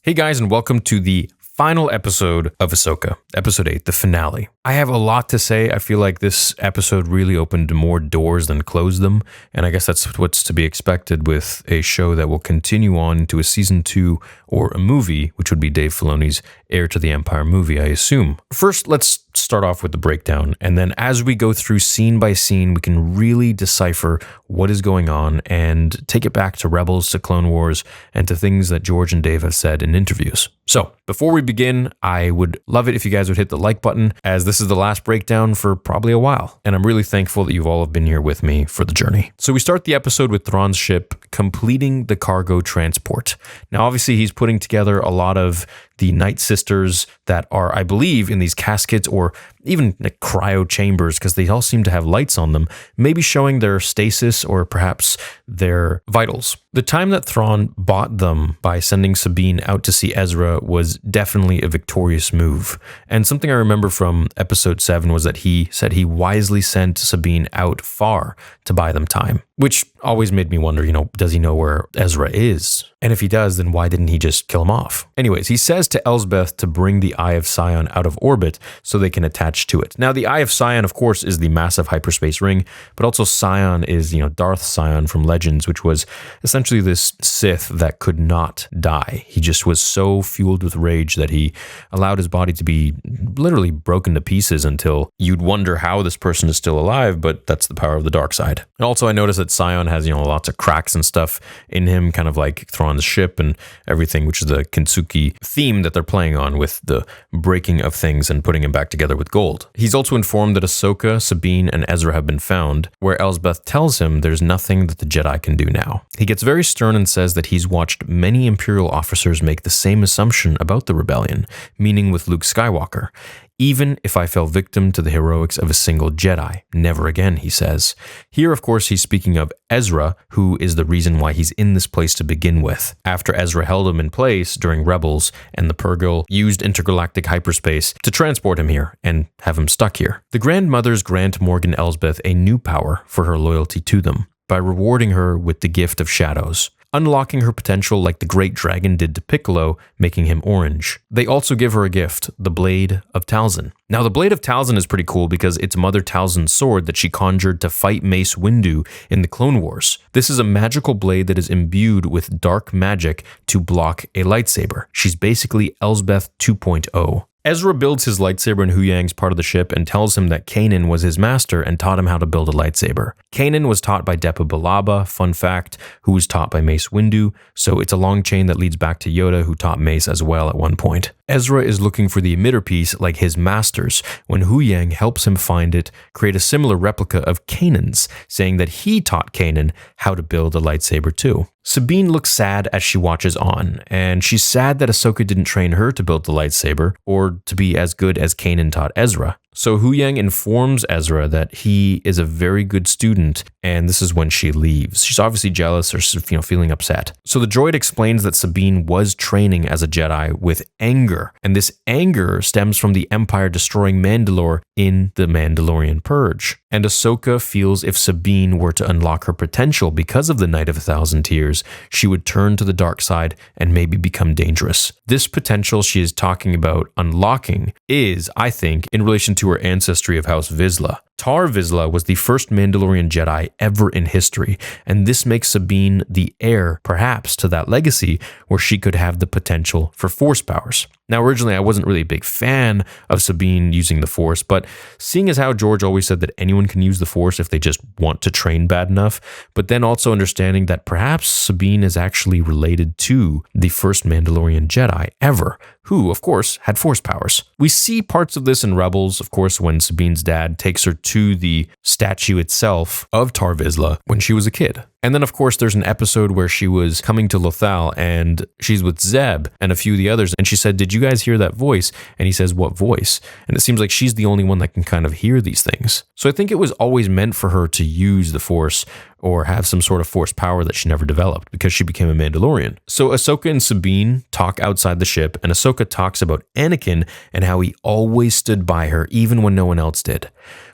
Hey guys, and welcome to the final episode of Ahsoka, episode 8, the finale. I have a lot to say. I feel like this episode really opened more doors than closed them, and I guess that's what's to be expected with a show that will continue on into a season 2 or a movie, which would be Dave Filoni's Heir to the Empire movie, I assume. First, let's start off with the breakdown, and then as we go through scene by scene, we can really decipher what is going on and take it back to Rebels, to Clone Wars, and to things that George and Dave have said in interviews. So, before we begin, I would love it if you guys would hit the like button, as this is the last breakdown for probably a while, and I'm really thankful that you've all have been here with me for the journey. So we start the episode with Thrawn's ship completing the cargo transport. Now, obviously, he's putting together a lot of the Night Sisters that are, I believe, in these caskets or even like cryo chambers, because they all seem to have lights on them, maybe showing their stasis or perhaps their vitals. The time that Thrawn bought them by sending Sabine out to see Ezra was definitely a victorious move. And something I remember from episode 7 was that he said he wisely sent Sabine out far to buy them time, which always made me wonder, does he know where Ezra is? And if he does, then why didn't he just kill him off? Anyways, he says to Elsbeth to bring the Eye of Sion out of orbit so they can attach to it. Now, the Eye of Sion, of course, is the massive hyperspace ring, but also Sion is, Darth Sion from Legends, which was essentially this Sith that could not die. He just was so fueled with rage that he allowed his body to be literally broken to pieces until you'd wonder how this person is still alive, but that's the power of the dark side. And also, I noticed that Sion has, lots of cracks and stuff in him, kind of like Thrawn's ship and everything, which is the Kintsugi theme that they're playing on with the breaking of things and putting him back together with gold. He's also informed that Ahsoka, Sabine, and Ezra have been found, where Elsbeth tells him there's nothing that the Jedi can do now. He gets very stern and says that he's watched many Imperial officers make the same assumption about the rebellion, meaning with Luke Skywalker. Even if I fell victim to the heroics of a single Jedi, never again, he says. Here, of course, he's speaking of Ezra, who is the reason why he's in this place to begin with. After Ezra held him in place during Rebels, and the Purrgil used intergalactic hyperspace to transport him here and have him stuck here. The Grandmothers grant Morgan Elsbeth a new power for her loyalty to them, by rewarding her with the gift of shadows, unlocking her potential like the Great Dragon did to Piccolo, making him orange. They also give her a gift, the Blade of Talzin. Now, the Blade of Talzin is pretty cool because it's Mother Talzin's sword that she conjured to fight Mace Windu in the Clone Wars. This is a magical blade that is imbued with dark magic to block a lightsaber. She's basically Elsbeth 2.0. Ezra builds his lightsaber in Huyang's part of the ship and tells him that Kanan was his master and taught him how to build a lightsaber. Kanan was taught by Depa Billaba, fun fact, who was taught by Mace Windu, so it's a long chain that leads back to Yoda, who taught Mace as well at one point. Ezra is looking for the emitter piece like his masters, when Huyang helps him find it, create a similar replica of Kanan's, saying that he taught Kanan how to build a lightsaber too. Sabine looks sad as she watches on, and she's sad that Ahsoka didn't train her to build the lightsaber, or to be as good as Kanan taught Ezra. So Huyang informs Ezra that he is a very good student, and this is when she leaves. She's obviously jealous or feeling upset. So the droid explains that Sabine was training as a Jedi with anger, and this anger stems from the Empire destroying Mandalore in the Mandalorian Purge. And Ahsoka feels if Sabine were to unlock her potential because of the Night of 1,000 Tears, she would turn to the dark side and maybe become dangerous. This potential she is talking about unlocking is, I think, in relation to her ancestry of House Vizsla. Tar Vizsla was the first Mandalorian Jedi ever in history, and this makes Sabine the heir, perhaps, to that legacy where she could have the potential for Force powers. Now, originally, I wasn't really a big fan of Sabine using the Force, but seeing as how George always said that anyone can use the Force if they just want to train bad enough, but then also understanding that perhaps Sabine is actually related to the first Mandalorian Jedi ever, who, of course, had Force powers. We see parts of this in Rebels, of course, when Sabine's dad takes her to the statue itself of Tar Vizsla when she was a kid. And then, of course, there's an episode where she was coming to Lothal and she's with Zeb and a few of the others. And she said, "Did you guys hear that voice?" And he says, "What voice?" And it seems like she's the only one that can kind of hear these things. So I think it was always meant for her to use the Force or have some sort of Force power that she never developed because she became a Mandalorian. So Ahsoka and Sabine talk outside the ship, and Ahsoka talks about Anakin and how he always stood by her even when no one else did.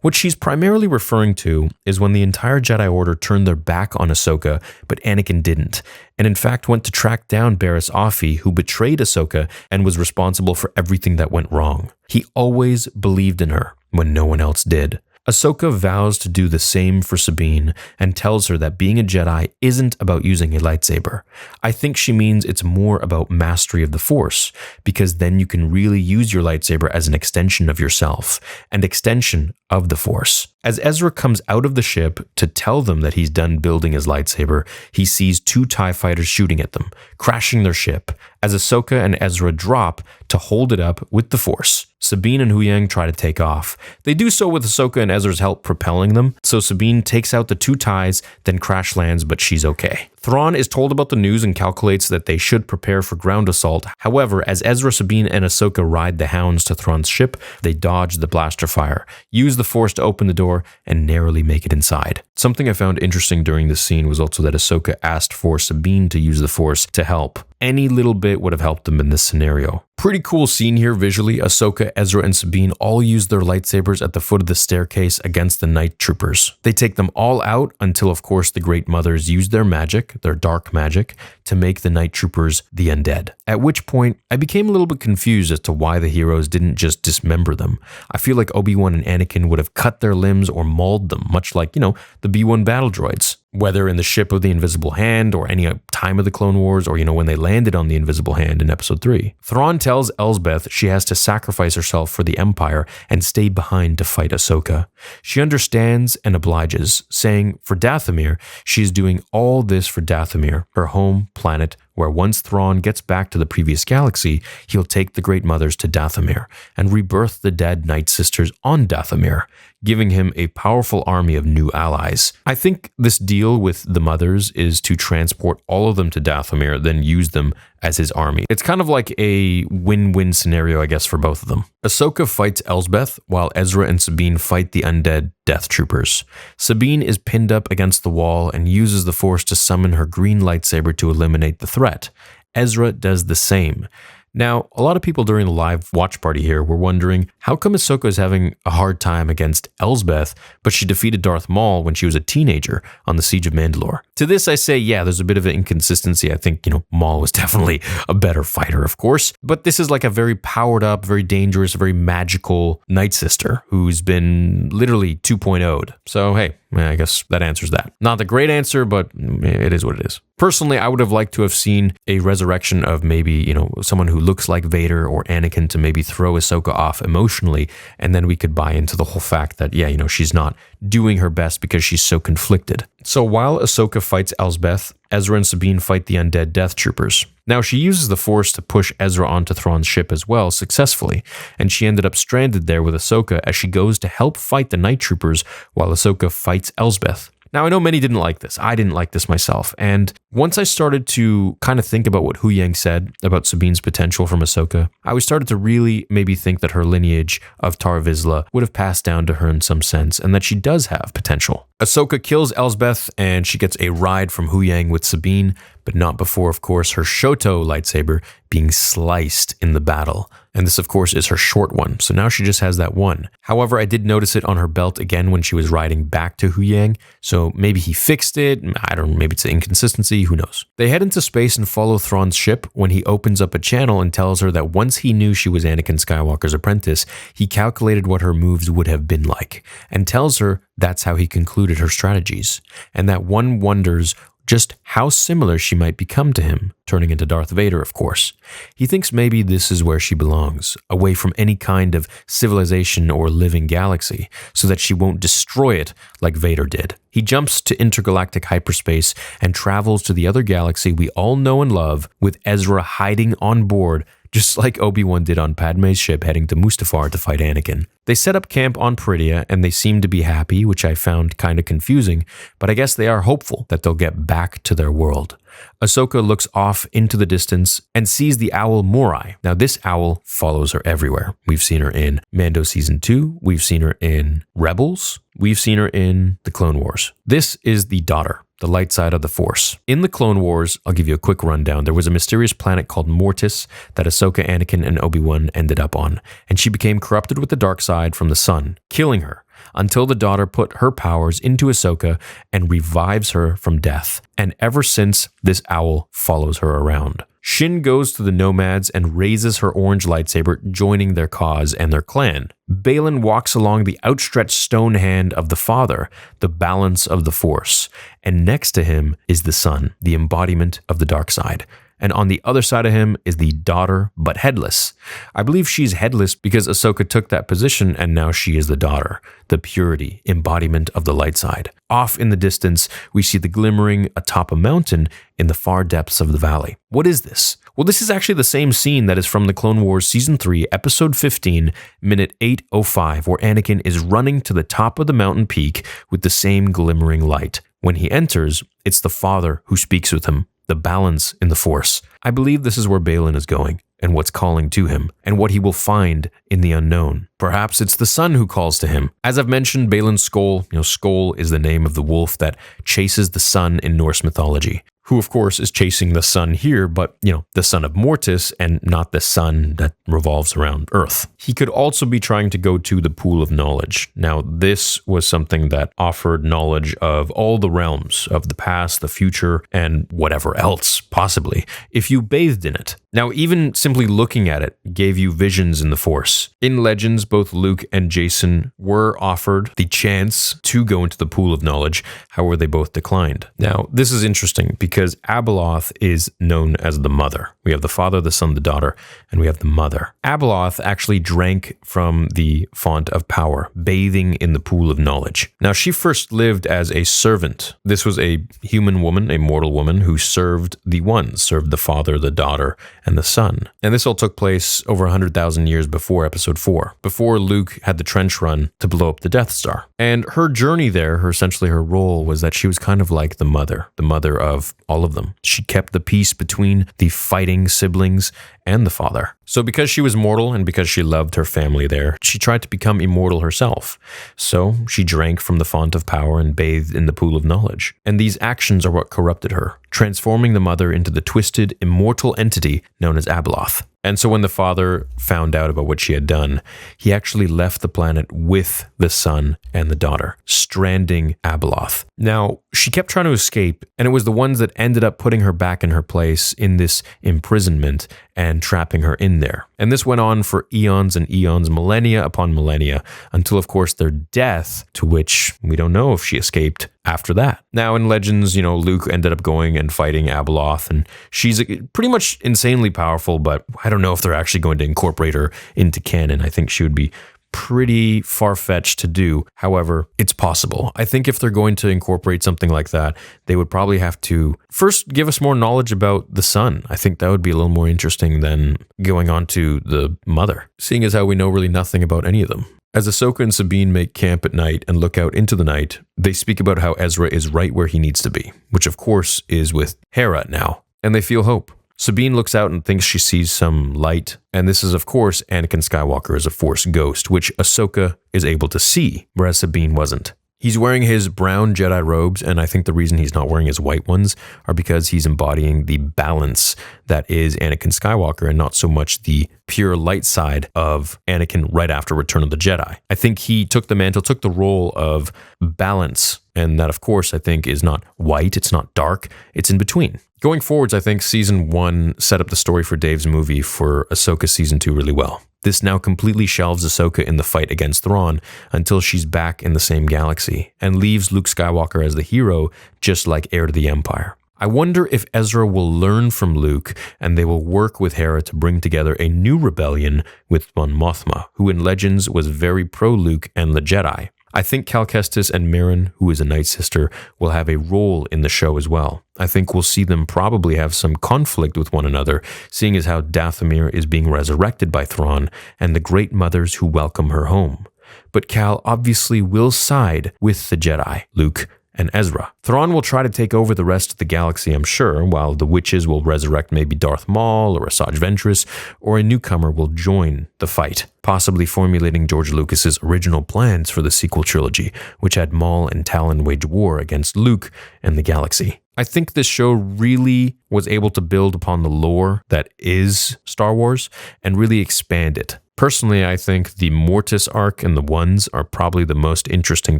What she's primarily referring to is when the entire Jedi Order turned their back on Ahsoka, but Anakin didn't, and in fact went to track down Barriss Offee, who betrayed Ahsoka and was responsible for everything that went wrong. He always believed in her when no one else did. Ahsoka vows to do the same for Sabine and tells her that being a Jedi isn't about using a lightsaber. I think she means it's more about mastery of the Force, because then you can really use your lightsaber as an extension of yourself, and extension of the Force. As Ezra comes out of the ship to tell them that he's done building his lightsaber, he sees 2 TIE fighters shooting at them, crashing their ship, as Ahsoka and Ezra drop to hold it up with the Force. Sabine and Huyang try to take off. They do so with Ahsoka and Ezra's help propelling them, so Sabine takes out the 2 TIEs, then crash lands, but she's okay. Thrawn is told about the news and calculates that they should prepare for ground assault. However, as Ezra, Sabine, and Ahsoka ride the hounds to Thrawn's ship, they dodge the blaster fire, use the Force to open the door, and narrowly make it inside. Something I found interesting during this scene was also that Ahsoka asked for Sabine to use the Force to help. Any little bit would have helped them in this scenario. Pretty cool scene here visually. Ahsoka, Ezra, and Sabine all use their lightsabers at the foot of the staircase against the night troopers. They take them all out until, of course, the Great Mothers use their magic, their dark magic, to make the night troopers the undead. At which point, I became a little bit confused as to why the heroes didn't just dismember them. I feel like Obi-Wan and Anakin would have cut their limbs or mauled them, much like, the B-1 battle droids. Whether in the ship of the Invisible Hand or any time of the Clone Wars, or when they landed on the Invisible Hand in Episode 3. Thrawn tells Elsbeth she has to sacrifice herself for the Empire and stay behind to fight Ahsoka. She understands and obliges, saying for Dathomir, she is doing all this for Dathomir, her home planet, where once Thrawn gets back to the previous galaxy, he'll take the Great Mothers to Dathomir and rebirth the dead Night Sisters on Dathomir, giving him a powerful army of new allies. I think this deal with the Mothers is to transport all of them to Dathomir, then use them as his army. It's kind of like a win-win scenario, I guess, for both of them. Ahsoka fights Elsbeth, while Ezra and Sabine fight the undead Death Troopers. Sabine is pinned up against the wall and uses the Force to summon her green lightsaber to eliminate the threat. Ezra does the same. Now, a lot of people during the live watch party here were wondering, how come Ahsoka is having a hard time against Elsbeth, but she defeated Darth Maul when she was a teenager on the Siege of Mandalore? To this I say, yeah, there's a bit of an inconsistency. I think, Maul was definitely a better fighter, of course, but this is like a very powered up, very dangerous, very magical Night Sister who's been literally 2.0'd. So, hey, I guess that answers that. Not the great answer, but it is what it is. Personally, I would have liked to have seen a resurrection of maybe, someone who looks like Vader or Anakin to maybe throw Ahsoka off emotionally, and then we could buy into the whole fact that, she's not doing her best because she's so conflicted. So while Ahsoka fights Elsbeth, Ezra and Sabine fight the undead Death Troopers. Now, she uses the Force to push Ezra onto Thrawn's ship as well, successfully, and she ended up stranded there with Ahsoka as she goes to help fight the Night Troopers while Ahsoka fights Elsbeth. Now, I know many didn't like this. I didn't like this myself. And once I started to kind of think about what Huyang said about Sabine's potential from Ahsoka, I started to really maybe think that her lineage of Tar Vizsla would have passed down to her in some sense, and that she does have potential. Ahsoka kills Elsbeth, and she gets a ride from Huyang with Sabine, but not before, of course, her Shoto lightsaber being sliced in the battle. And this, of course, is her short one, so now she just has that one. However, I did notice it on her belt again when she was riding back to Huyang, so maybe he fixed it, I don't know, maybe it's an inconsistency, who knows. They head into space and follow Thrawn's ship when he opens up a channel and tells her that once he knew she was Anakin Skywalker's apprentice, he calculated what her moves would have been like, and tells her that's how he concluded her strategies, and that one wonders just how similar she might become to him, turning into Darth Vader, of course. He thinks maybe this is where she belongs, away from any kind of civilization or living galaxy, so that she won't destroy it like Vader did. He jumps to intergalactic hyperspace and travels to the other galaxy we all know and love, with Ezra hiding on board, just like Obi-Wan did on Padme's ship heading to Mustafar to fight Anakin. They set up camp on Peridea, and they seem to be happy, which I found kind of confusing, but I guess they are hopeful that they'll get back to their world. Ahsoka looks off into the distance and sees the owl Morai. Now, this owl follows her everywhere. We've seen her in Mando Season 2, we've seen her in Rebels, we've seen her in the Clone Wars. This is the daughter, the light side of the Force. In the Clone Wars, I'll give you a quick rundown. There was a mysterious planet called Mortis that Ahsoka, Anakin, and Obi-Wan ended up on, and she became corrupted with the dark side from the sun, killing her. until the daughter put her powers into Ahsoka and revives her from death. And ever since, this owl follows her around. Shin goes to the nomads and raises her orange lightsaber, joining their cause and their clan. BAYLAN walks along the outstretched stone hand of the Father, the balance of the Force. And next to him is the Son, the embodiment of the dark side. And on the other side of him is the daughter, but headless. I believe she's headless because Ahsoka took that position and now she is the daughter, the purity, embodiment of the light side. Off in the distance, we see the glimmering atop a mountain in the far depths of the valley. What is this? Well, this is actually the same scene that is from the Clone Wars Season 3, Episode 15, minute 8:05, where Anakin is running to the top of the mountain peak with the same glimmering light. When he enters, it's the Father who speaks with him. The balance in the Force. I believe this is where BAYLAN is going and what's calling to him and what he will find in the unknown. Perhaps it's the Son who calls to him. As I've mentioned, Baylan's Skoll, Skoll is the name of the wolf that chases the sun in Norse mythology, who of course is chasing the sun here, but the son of Mortis and not the sun that revolves around Earth. He could also be trying to go to the pool of knowledge. Now, this was something that offered knowledge of all the realms of the past, the future, and whatever else, possibly, if you bathed in it. Now, even simply looking at it gave you visions in the Force. In Legends, both Luke and Jason were offered the chance to go into the pool of knowledge, however, they both declined. Now, this is interesting because Abeloth is known as the mother. We have the father, the son, the daughter, and we have the mother. Abeloth actually drank from the font of power, bathing in the pool of knowledge. Now, she first lived as a servant. This was a human woman, a mortal woman, who served the ones, served the father, the daughter, and the son. And this all took place over 100,000 years before Episode 4, before Luke had the trench run to blow up the Death Star. And her journey there, essentially her role, was that she was kind of like the mother of all of them. She kept the peace between the fighting siblings and the father. So because she was mortal and because she loved her family there, she tried to become immortal herself. So she drank from the font of power and bathed in the pool of knowledge. And these actions are what corrupted her, transforming the mother into the twisted, immortal entity known as Abeloth. And so when the father found out about what she had done, he actually left the planet with the son and the daughter, stranding Abeloth. Now, she kept trying to escape, and it was the ones that ended up putting her back in her place in this imprisonment and trapping her in there. And this went on for eons and eons, millennia upon millennia, until, of course, their death, to which we don't know if she escaped after that. Now, in Legends, Luke ended up going and fighting Abeloth, and she's pretty much insanely powerful, but I don't know if they're actually going to incorporate her into canon. I think she would be pretty far-fetched to do. However, it's possible. I think if they're going to incorporate something like that, they would probably have to first give us more knowledge about the son. I think that would be a little more interesting than going on to the mother, seeing as how we know really nothing about any of them. As Ahsoka and Sabine make camp at night and look out into the night, they speak about how Ezra is right where he needs to be, which of course is with Hera now, and they feel hope. Sabine looks out and thinks she sees some light, and this is, of course, Anakin Skywalker as a Force ghost, which Ahsoka is able to see, whereas Sabine wasn't. He's wearing his brown Jedi robes, and I think the reason he's not wearing his white ones are because he's embodying the balance that is Anakin Skywalker and not so much the pure light side of Anakin right after Return of the Jedi. I think he took the mantle, took the role of balance, and that, of course, I think is not white, it's not dark, it's in between. Going forwards, I think Season 1 set up the story for Dave's movie for Ahsoka Season 2 really well. This now completely shelves Ahsoka in the fight against Thrawn until she's back in the same galaxy and leaves Luke Skywalker as the hero, just like heir to the Empire. I wonder if Ezra will learn from Luke and they will work with Hera to bring together a new rebellion with Mon Mothma, who in Legends was very pro-Luke and the Jedi. I think Cal Kestis and Merrin, who is a Night Sister, will have a role in the show as well. I think we'll see them probably have some conflict with one another, seeing as how Dathomir is being resurrected by Thrawn and the Great Mothers who welcome her home. But Cal obviously will side with the Jedi, Luke and Ezra. Thrawn will try to take over the rest of the galaxy, I'm sure, while the witches will resurrect maybe Darth Maul or Asajj Ventress, or a newcomer will join the fight, possibly formulating George Lucas's original plans for the sequel trilogy, which had Maul and Talon wage war against Luke and the galaxy. I think this show really was able to build upon the lore that is Star Wars and really expand it. Personally, I think the Mortis arc and the ones are probably the most interesting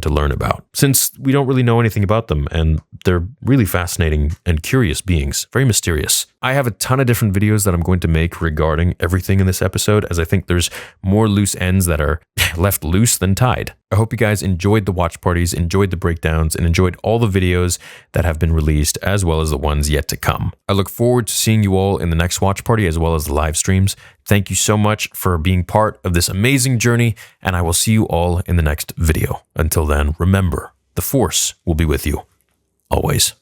to learn about, since we don't really know anything about them, and they're really fascinating and curious beings, very mysterious. I have a ton of different videos that I'm going to make regarding everything in this episode, as I think there's more loose ends that are left loose than tied. I hope you guys enjoyed the watch parties, enjoyed the breakdowns, and enjoyed all the videos that have been released, as well as the ones yet to come. I look forward to seeing you all in the next watch party, as well as the live streams. Thank you so much for being part of this amazing journey, and I will see you all in the next video. Until then, remember, the Force will be with you, always.